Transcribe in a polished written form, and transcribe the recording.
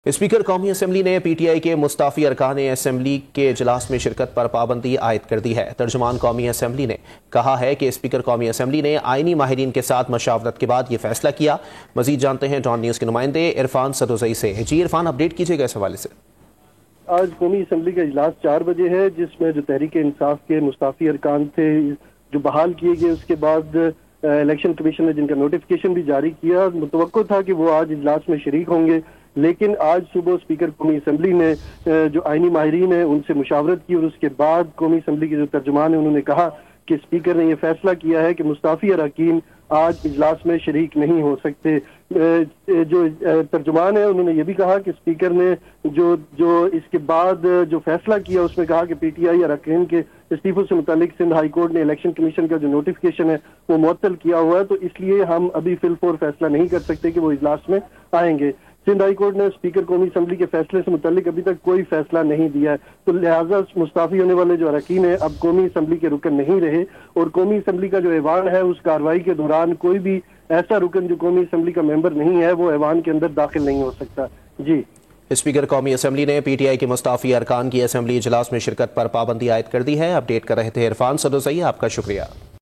Speaker कौमी assembly ने PTI के मुस्ताफी अरकान असम्बली के इजलास में शिरकत पर पाबंदी आयद कर दी है। तर्जुमान कौमी असम्बली ने कहा है कि स्पीकर कौमी असम्बली ने आईनी माहिरीन के साथ मशावरत के बाद ये फैसला किया। मजीद जानते हैं डॉन न्यूज़ के नुमाइंदे इरफान सदोजई से। जी इरफान, अपडेट कीजिएगा इस हवाले से। आज कौमी असम्बली का इजलास 4 बजे है, जिसमें जो तहरीक इंसाफ के मुस्ताफी अरकान थे जो बहाल किए गए, उसके बाद इलेक्शन कमीशन ने जिनका नोटिफिकेशन भी जारी किया। मुतवक्को था कि वो आज इजलास में शरीक होंगे, लेकिन आज सुबह स्पीकर कौमी असम्बली ने जो आईनी माहिरीन है उनसे मुशावरत की और उसके बाद कौमी असम्बली के जो तर्जुमान है उन्होंने कहा कि स्पीकर ने यह फैसला किया है कि मुस्ताफी अरकान आज इजलास में शरीक नहीं हो सकते। जो तर्जुमान है उन्होंने ये भी कहा कि स्पीकर ने जो इसके बाद जो फैसला किया उसमें कहा कि पीटीआई अरकान के इस्तीफों से मुतालिक सिंध हाई कोर्ट ने इलेक्शन कमीशन का जो नोटिफिकेशन है वो मुअत्तल किया हुआ है, तो इसलिए हम अभी फिलफोर फैसला नहीं कर सकते कि वो इजलास में आएंगे। सिंध हाई कोर्ट ने स्पीकर कौमी असम्बली के फैसले से मुतालिक अभी तक कोई फैसला नहीं दिया है, तो लिहाजा मुस्ताफी होने वाले जो अरकान है अब कौमी असम्बली के रुकन नहीं रहे और कौमी असम्बली का जो ऐवान है उस कार्रवाई के दौरान कोई भी ऐसा रुकन जो कौमी असम्बली का मेंबर नहीं है वो ऐवान के अंदर दाखिल नहीं हो सकता। जी, स्पीकर कौमी असम्बली ने पीटीआई के मुस्ताफी अरकान की असम्बली इजलास में शिरकत पर पाबंदी आयद कर दी है। अपडेट कर रहे थे इरफान सदोजई, आपका शुक्रिया।